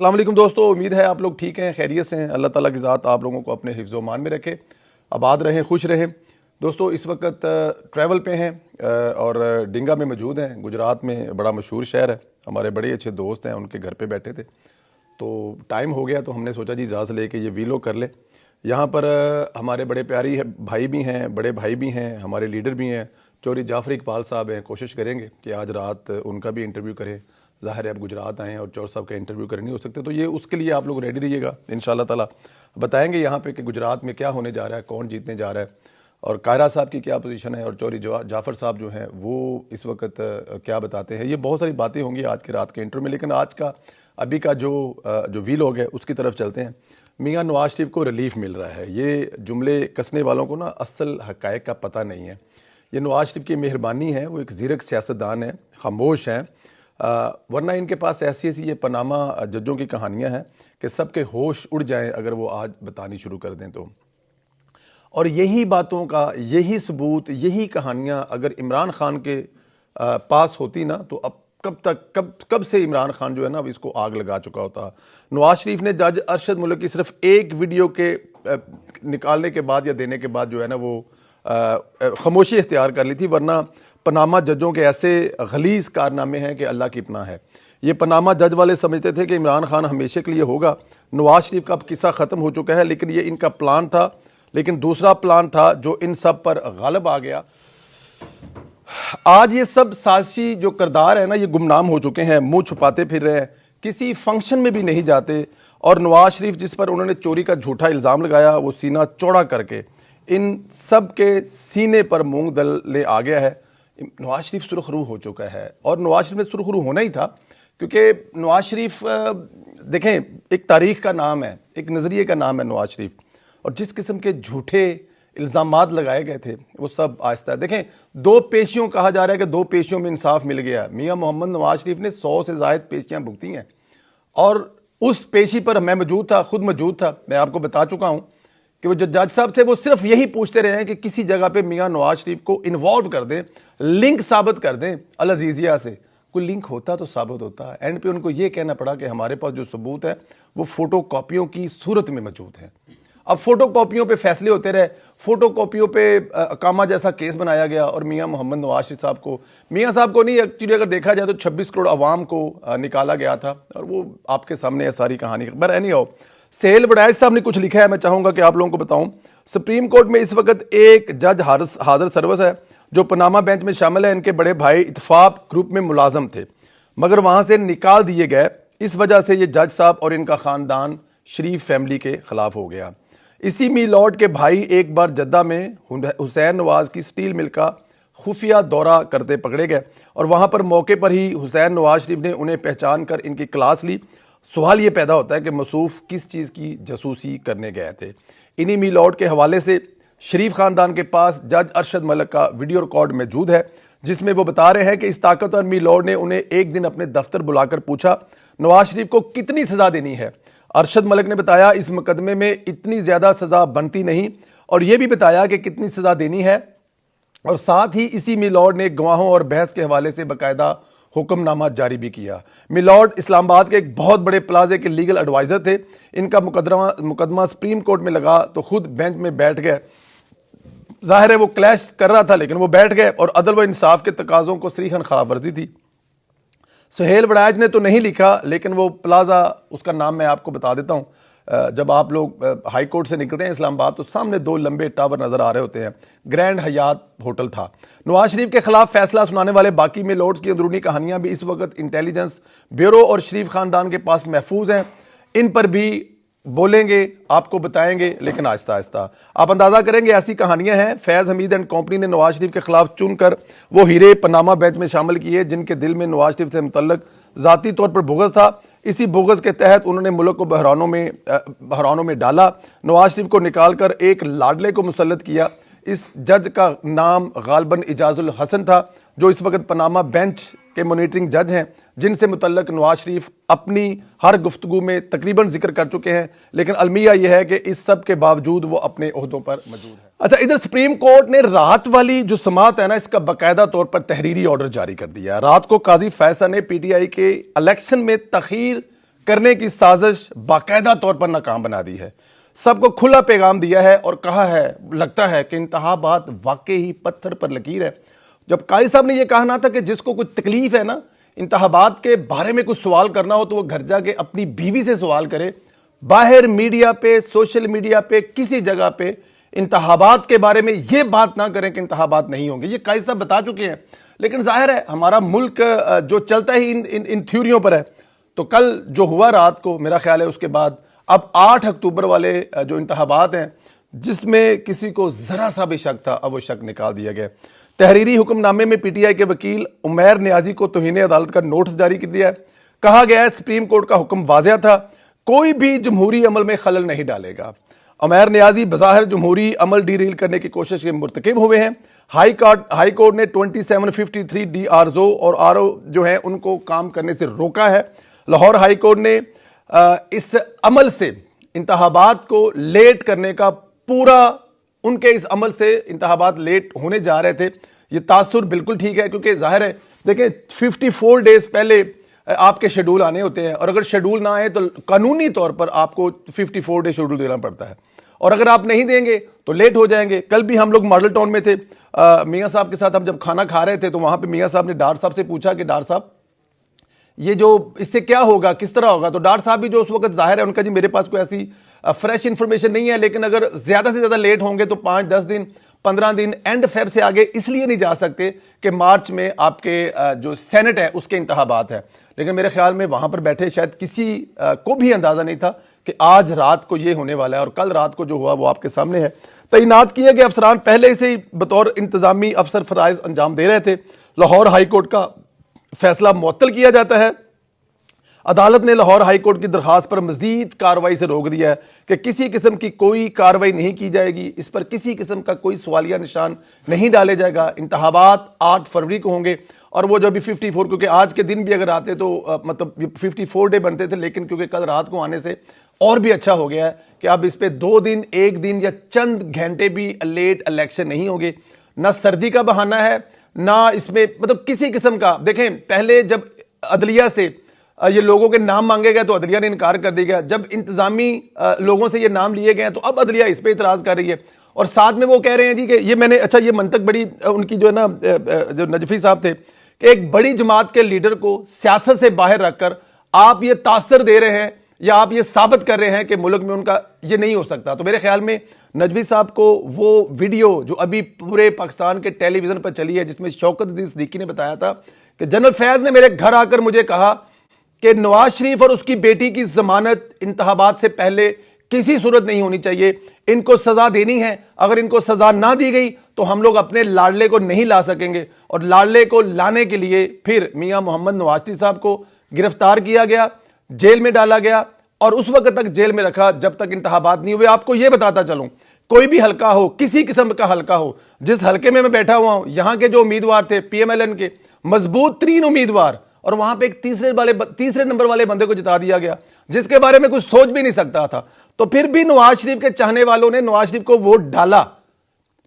अस्सलाम वालेकुम दोस्तों, उम्मीद है आप लोग ठीक हैं, खैरियत से हैं। अल्लाह ताला की ज़ात आप लोगों को अपने हिफ्ज़ व मान में रखे, आबाद रहें, खुश रहें। दोस्तों इस वक्त ट्रैवल पे हैं और डिंगा में मौजूद हैं। गुजरात में बड़ा मशहूर शहर है, हमारे बड़े अच्छे दोस्त हैं, उनके घर पे बैठे थे तो टाइम हो गया तो हमने सोचा जी इजाज़त लेके ये वीलो कर ले। यहाँ पर हमारे बड़े प्यारी भाई भी हैं, बड़े भाई भी हैं, हमारे लीडर भी हैं, चौधरी जाफर इकबाल साहब हैं। कोशिश करेंगे कि आज रात उनका भी इंटरव्यू करें। ज़ाहिर है अब गुजरात आए हैं और चौर साहब का इंटरव्यू कर नहीं हो सकते, तो ये उसके लिए आप लोग रेडी रहिएगा। इंशाल्लाह ताला बताएंगे यहाँ पे कि गुजरात में क्या होने जा रहा है, कौन जीतने जा रहा है और कायरा साहब की क्या पोजीशन है और चौधरी जाफ़र साहब जो हैं वो इस वक्त क्या बताते हैं। ये बहुत सारी बातें होंगी आज के रात के इंटरव्यू में, लेकिन आज का अभी का जो वीलॉग है उसकी तरफ चलते हैं। मियाँ नवाज शरीफ को रिलीफ मिल रहा है। ये जुमले कसने वालों को ना असल हक़ाइक़ का पता नहीं है। ये नवाज शरीफ की मेहरबानी है, वो एक ज़ीरक सियासतदान है, खामोश हैं, वरना इनके पास ऐसी ऐसी ये पनामा जजों की कहानियां हैं कि सबके होश उड़ जाएं अगर वो आज बतानी शुरू कर दें तो। और यही बातों का यही सबूत, यही कहानियां अगर इमरान खान के पास होती ना तो अब कब से इमरान खान जो है ना अब इसको आग लगा चुका होता। नवाज शरीफ ने जज अरशद मुल्क की सिर्फ एक वीडियो के निकालने के बाद या देने के बाद जो है ना वो खामोशी इख्तियार कर ली थी, वरना पनामा जजों के ऐसे गलीज कारनामे हैं कि अल्लाह की पनाह है। ये पनामा जज वाले समझते थे कि इमरान खान हमेशा के लिए होगा, नवाज शरीफ का अब किस्सा ख़त्म हो चुका है, लेकिन ये इनका प्लान था। लेकिन दूसरा प्लान था जो इन सब पर गालिब आ गया। आज ये सब साजिशी जो किरदार है ना ये गुमनाम हो चुके हैं, मुंह छुपाते फिर रहे हैं, किसी फंक्शन में भी नहीं जाते। और नवाज शरीफ जिस पर उन्होंने चोरी का झूठा इल्ज़ाम लगाया वो सीना चौड़ा करके इन सब के सीने पर मूंग दल आ गया है। नवाज शरीफ सुरखरू हो चुका है और नवाज शरीफ में सुरखरू होना ही था, क्योंकि नवाज शरीफ देखें एक तारीख का नाम है, एक नज़रिए का नाम है नवाज शरीफ, और जिस किस्म के झूठे इल्ज़ामात लगाए गए थे वो सब आहिस्ता देखें। दो पेशियों कहा जा रहा है कि दो पेशियों में इंसाफ मिल गया। मियाँ मोहम्मद नवाज शरीफ ने 100 से ज़ायद पेशियाँ भुगती हैं और उस पेशी पर मैं मौजूद था, खुद मौजूद था। मैं आपको बता चुका हूँ कि वो जो जज साहब थे वो सिर्फ यही पूछते रहे हैं कि किसी जगह पे मियाँ नवाज शरीफ को इन्वॉल्व कर दें, लिंक साबित कर दें अल अज़ीज़िया से। कोई लिंक होता तो साबित होता। एंड पे उनको ये कहना पड़ा कि हमारे पास जो सबूत है वो फोटो कॉपियों की सूरत में मौजूद है। अब फोटो कॉपियों पे फैसले होते रहे, फोटो कॉपियों पे अकामा जैसा केस बनाया गया और मियाँ मोहम्मद नवाज शरीफ साहब को, मियाँ साहब को नहीं, एक्चुअली अगर देखा जाए तो 26 करोड़ अवाम को निकाला गया था और वो आपके सामने है सारी कहानी। पर एनी हाउ, सहेल वड़ैच साहब ने कुछ लिखा है, मैं चाहूंगा कि आप लोगों को बताऊं। सुप्रीम कोर्ट में इस वक्त एक जज हाजिर सर्विस है जो पनामा बेंच में शामिल है। इनके बड़े भाई इत्तेफाक ग्रुप में मुलाजम थे मगर वहां से निकाल दिए गए। इस वजह से ये जज साहब और इनका खानदान शरीफ फैमिली के खिलाफ हो गया। इसी मी लॉर्ड के भाई एक बार जद्दा में हुसैन नवाज की स्टील मिल का खुफिया दौरा करते पकड़े गए और वहां पर मौके पर ही हुसैन नवाज शरीफ ने उन्हें पहचान कर इनकी क्लास ली। सवाल ये पैदा होता है कि मसूफ किस चीज़ की जासूसी करने गए थे। इन्हीं मी लॉर्ड के हवाले से शरीफ खानदान के पास जज अरशद मलिक का वीडियो रिकॉर्ड मौजूद है जिसमें वो बता रहे हैं कि इस ताकतवर मी लॉर्ड ने उन्हें एक दिन अपने दफ्तर बुलाकर पूछा नवाज शरीफ को कितनी सजा देनी है। अरशद मलिक ने बताया इस मुकदमे में इतनी ज़्यादा सज़ा बनती नहीं और यह भी बताया कि कितनी सज़ा देनी है। और साथ ही इसी मी लॉर्ड ने गवाहों और बहस के हवाले से बाकायदा हुक्मनामा जारी भी किया। मिलॉर्ड इस्लामाबाद के एक बहुत बड़े प्लाजे के लीगल एडवाइज़र थे। इनका मुकदमा सुप्रीम कोर्ट में लगा तो खुद बेंच में बैठ गए। जाहिर है वो क्लैश कर रहा था लेकिन वो बैठ गए और अदल व इंसाफ के तकाज़ों को सरीहन खिलाफ वर्जी थी। सुहेल वड़ैच ने तो नहीं लिखा लेकिन वो प्लाजा, उसका नाम मैं आपको बता देता हूँ। जब आप लोग हाई कोर्ट से निकलते हैं इस्लामाबाद तो सामने दो लंबे टावर नजर आ रहे होते हैं। ग्रैंड हयात होटल था। नवाज शरीफ के खिलाफ फैसला सुनाने वाले बाकी में लॉर्ड्स की अंदरूनी कहानियां भी इस वक्त इंटेलिजेंस ब्यूरो और शरीफ खानदान के पास महफूज हैं। इन पर भी बोलेंगे, आपको बताएंगे, लेकिन आहिस्ता आहिस्ता। आप अंदाजा करेंगे ऐसी कहानियां हैं। फैज हमीद एंड कंपनी ने नवाज शरीफ के खिलाफ चुनकर वो हीरे पनामा बेंच में शामिल किए जिनके दिल में नवाज शरीफ से मुतल्लक जाती तौर पर बुग़्ज़ था। इसी बुग़्ज़ के तहत उन्होंने मुल्क को बहरानों में डाला। नवाज शरीफ को निकालकर एक लाडले को मुसल्लत किया। इस जज का नाम गालिबन इजाजुल हसन था जो इस वक्त पनामा बेंच के मॉनिटरिंग जज हैं जिनसे मुतल्लक नवाज शरीफ अपनी हर गुफ्तगू में तकरीबन जिक्र कर चुके हैं। लेकिन अलमिया यह है कि इस सब के बावजूद वो अपने ओहदों पर मौजूद है। अच्छा, इधर सुप्रीम कोर्ट ने रात वाली जो समात है ना इसका बाकायदा तौर पर तहरीरी ऑर्डर जारी कर दिया। रात को काजी फैसल ने पीटीआई के इलेक्शन में तखीर करने की साजिश बाकायदा तौर पर नाकाम बना दी है। सबको खुला पैगाम दिया है और कहा है, लगता है कि इंतखाबात वाकई ही पत्थर पर लकीर है। जब काजी साहब ने यह कहा ना था कि जिसको कुछ तकलीफ है ना इंतखाबात के बारे में कुछ सवाल करना हो तो वो घर जाके अपनी बीवी से सवाल करे। बाहर मीडिया पे, सोशल मीडिया पे, किसी जगह पे इंतखाबात के बारे में यह बात ना करें कि इंतखाबात नहीं होंगे। ये काजी साहब बता चुके हैं, लेकिन जाहिर है हमारा मुल्क जो चलता ही इन थ्योरियों पर है। तो कल जो हुआ रात को, मेरा ख्याल है उसके बाद अब 8 अक्टूबर वाले जो इंतखाबात हैं जिसमें किसी को जरा सा भी शक था, अब वो शक निकाल दिया गया। तहरीरी हुक्मनामे में पीटीआई के वकील उमैर नियाजी को तौहीन अदालत का नोटिस जारी कर दिया है। कहा गया है सुप्रीम कोर्ट का हुक्म वाज़ेह था, कोई भी जमहूरी अमल में खलल नहीं डालेगा। उमैर नियाजी बज़ाहिर जमहूरी अमल डीरेल करने की कोशिश के मुर्तकिब हुए हैं। हाई कोर्ट ने 2753 DRO और RO जो है उनको काम करने से रोका है। लाहौर हाई कोर्ट ने इस अमल से इंतखाबात को लेट करने का पूरा, उनके इस अमल से इंतखाबात लेट होने जा रहे थे, ये तासुर बिल्कुल ठीक है। क्योंकि जाहिर है देखिए 54 डेज पहले आपके शेड्यूल आने होते हैं और अगर शेड्यूल ना आए तो कानूनी तौर पर आपको 54 डे शेड्यूल देना पड़ता है और अगर आप नहीं देंगे तो लेट हो जाएंगे। कल भी हम लोग मॉडल टाउन में थे, मियाँ साहब के साथ हम जब खाना खा रहे थे तो वहां पे मियाँ साहब ने डार साहब से पूछा कि डार साहब ये जो इससे क्या होगा, किस तरह होगा। तो डार साहब भी जो उस वक्त जाहिर है उनका जी मेरे पास कोई ऐसी फ्रेश इंफॉर्मेशन नहीं है, लेकिन अगर ज्यादा से ज्यादा लेट होंगे तो 5-10 दिन 15 दिन एंड फेब से आगे इसलिए नहीं जा सकते कि मार्च में आपके जो सेनेट है उसके इंतखाबात है। लेकिन मेरे ख्याल में वहां पर बैठे शायद किसी को भी अंदाजा नहीं था कि आज रात को ये होने वाला है और कल रात को जो हुआ वो आपके सामने है। तैनात किए गए अफसरान पहले से ही बतौर इंतजामी अफसर फराइज अंजाम दे रहे थे। लाहौर हाई कोर्ट का फैसला मुअत्तल किया जाता है। अदालत ने लाहौर हाई कोर्ट की दरखास्त पर मजीद कार्रवाई से रोक दिया है कि किसी किस्म की कोई कार्रवाई नहीं की जाएगी, इस पर किसी किस्म का कोई सवालिया निशान नहीं डाले जाएगा। इंतखाबात 8 फरवरी को होंगे और वो जो अभी 54, क्योंकि आज के दिन भी अगर आते तो मतलब 54 डे बनते थे, लेकिन क्योंकि कल रात को आने से और भी अच्छा हो गया है कि अब इस पे 2 दिन, 1 दिन या चंद घंटे भी लेट इलेक्शन नहीं होंगे। ना सर्दी का बहाना है ना इसमें मतलब किसी किस्म का। देखें पहले जब अदलिया से ये लोगों के नाम मांगे गए तो अदलिया ने इनकार कर दिया। जब इंतजामी लोगों से ये नाम लिए गए तो अब अदलिया इस पे इतराज कर रही है और साथ में वो कह रहे हैं जी कि ये मैंने अच्छा ये मंतक बड़ी उनकी जो है ना जो नजफी साहब थे कि एक बड़ी जमात के लीडर को सियासत से बाहर रखकर आप ये तासर दे रहे हैं या आप ये साबित कर रहे हैं कि मुल्क में उनका ये नहीं हो सकता। तो मेरे ख्याल में नजवी साहब को वो वीडियो जो अभी पूरे पाकिस्तान के टेलीविजन पर चली है जिसमें शौकत अजीज सिद्दीकी ने बताया था कि जनरल फैज ने मेरे घर आकर मुझे कहा कि नवाज शरीफ और उसकी बेटी की जमानत इंतखाबात से पहले किसी सूरत नहीं होनी चाहिए, इनको सजा देनी है। अगर इनको सजा ना दी गई तो हम लोग अपने लाडले को नहीं ला सकेंगे और लाडले को लाने के लिए फिर मियां मोहम्मद नवाज शरीफ साहब को गिरफ्तार किया गया, जेल में डाला गया और उस वक्त तक जेल में रखा जब तक इंतखाबात नहीं हुए। आपको यह बताता चलूं, कोई भी हल्का हो, किसी किस्म का हल्का हो, जिस हल्के में मैं बैठा हुआ हूं, यहां के जो उम्मीदवार थे PMLN के मजबूत 3 उम्मीदवार, और वहां पे एक तीसरे नंबर वाले बंदे को जिता दिया गया जिसके बारे में कुछ सोच भी नहीं सकता था। तो फिर भी नवाज शरीफ के चाहने वालों ने नवाज शरीफ को वोट डाला,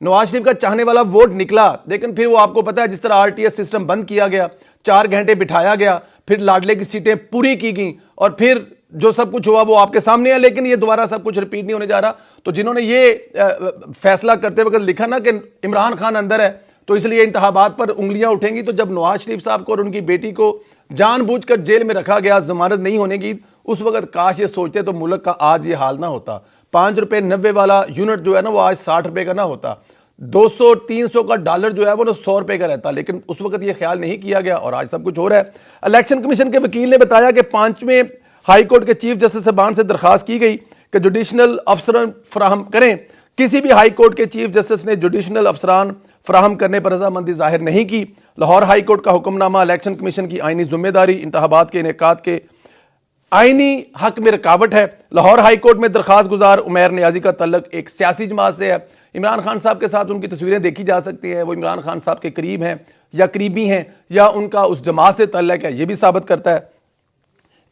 नवाज शरीफ का चाहने वाला वोट निकला। लेकिन फिर वो आपको पता है जिस तरह RTS सिस्टम बंद किया गया, 4 घंटे बिठाया गया, फिर लाडले की सीटें पूरी की गई और फिर जो सब कुछ हुआ वो आपके सामने है। लेकिन ये दोबारा सब कुछ रिपीट नहीं होने जा रहा। तो जिन्होंने ये फैसला करते वक्त लिखा ना कि इमरान खान अंदर है तो इसलिए इंतखाबात पर उंगलियां उठेंगी, तो जब नवाज शरीफ साहब को और उनकी बेटी को जानबूझकर जेल में रखा गया जमानत नहीं होने की, उस वक्त काश ये सोचते तो मुल्क का आज ये हाल ना होता। 5 रुपए 90 वाला यूनिट जो है ना वो आज 60 रुपए का ना होता, 200-300 का डॉलर जो है वो 100 रुपए का रहता। लेकिन उस वक्त ये ख्याल नहीं किया गया और आज सब कुछ हो रहा है। इलेक्शन कमीशन के वकील ने बताया कि 5वें हाई कोर्ट के चीफ जस्टिस साहबान से दरखास्त की गई कि जुडिशनल अफसरान फराहम करें। किसी भी हाई कोर्ट के चीफ जस्टिस ने जुडिशनल अफसरान फराहम करने पर रजामंदी जाहिर नहीं की। लाहौर हाई कोर्ट का हुक्मनामा इलेक्शन कमीशन की आईनी जिम्मेदारी इंतखाबात के इनेकाद के आईनी हक में रुकावट है। लाहौर हाई कोर्ट में दरखास्त गुजार उमैर नियाजी का तल्लक एक सियासी जमात से है। इमरान खान साहब के साथ उनकी तस्वीरें देखी जा सकती हैं, वो इमरान खान साहब के करीब हैं या करीबी हैं या उनका उस जमात से तल्लक है, ये भी साबित करता है।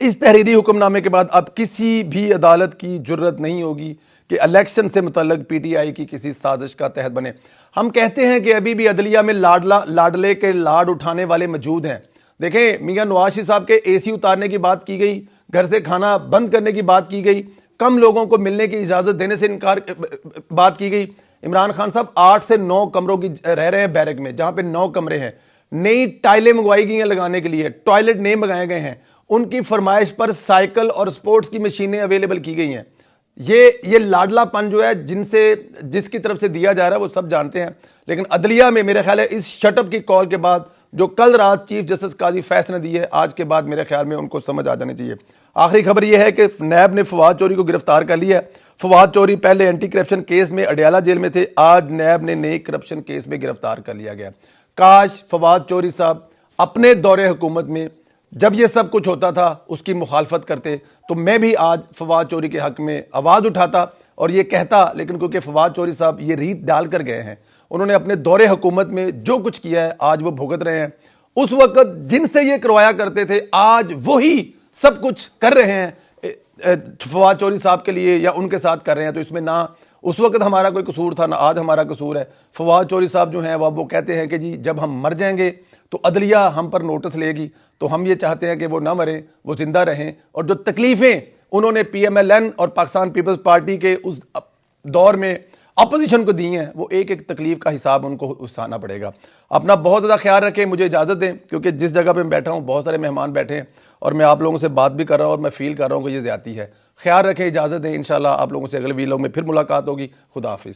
इस तहरीरी हुक्मनामे के बाद अब किसी भी अदालत की जुर्रत नहीं होगी कि इलेक्शन से मुतल्लक PTI की किसी साजिश का तहत बने। हम कहते हैं कि अभी भी अदलिया में लाडले के लाड उठाने वाले मौजूद हैं। देखें मियां नवाज शरीफ साहब के AC उतारने की बात की गई, घर से खाना बंद करने की बात की गई, कम लोगों को मिलने की इजाजत देने से इनकार बात की गई। इमरान खान साहब 8 से 9 कमरों की रह रहे हैं बैरक में, जहां पे 9 कमरे हैं। नई टाइलें मंगवाई गई हैं लगाने के लिए, टॉयलेट नए मंगाए गए हैं, उनकी फरमाइश पर साइकिल और स्पोर्ट्स की मशीनें अवेलेबल की गई हैं। ये लाडलापन जो है जिसकी तरफ से दिया जा रहा है वो सब जानते हैं। लेकिन अदलिया में मेरे ख्याल है इस शटअप की कॉल के बाद जो कल रात चीफ जस्टिस काजी फैसला दी है, आज के बाद मेरे ख्याल में उनको समझ आ जानी चाहिए। आखिरी खबर यह है कि नैब ने फवाद चौधरी को गिरफ्तार कर लिया है। फवाद चौधरी पहले एंटी करप्शन केस में अडयाला जेल में थे, आज नैब ने नए करप्शन केस में गिरफ्तार कर लिया गया। काश फवाद चौधरी साहब अपने दौरे हुकूमत में जब ये सब कुछ होता था उसकी मुखालफत करते, तो मैं भी आज फवाद चौधरी के हक में आवाज उठाता और ये कहता। लेकिन क्योंकि फवाद चौधरी साहब ये रीत डाल कर गए हैं, उन्होंने अपने दौरे हुकूमत में जो कुछ किया है आज वो भुगत रहे हैं। उस वक्त जिनसे ये करवाया करते थे आज वही सब कुछ कर रहे हैं फवाद चौधरी साहब के लिए या उनके साथ कर रहे हैं। तो इसमें ना उस वक्त हमारा कोई कसूर था ना आज हमारा कसूर है। फवाद चौधरी साहब जो हैं वो कहते हैं कि जी जब हम मर जाएंगे तो अदलिया हम पर नोटिस लेगी, तो हम ये चाहते हैं कि वो ना मरें, वो जिंदा रहें। और जो तकलीफें उन्होंने PMLN और पाकिस्तान पीपल्स पार्टी के उस दौर में अपोजिशन को दी हैं, वो एक एक तकलीफ का हिसाब उनको उठाना पड़ेगा। अपना बहुत ज़्यादा ख्याल रखें, मुझे इजाज़त दें, क्योंकि जिस जगह पे मैं बैठा हूँ बहुत सारे मेहमान बैठे हैं और मैं आप लोगों से बात भी कर रहा हूँ और मैं फील कर रहा हूँ कि ये ज़्यादती है। ख्याल रखें, इजाज़त दें, इंशाल्लाह आप लोगों से अगले वीडियो में फिर मुलाकात होगी। खुदा हाफिज़।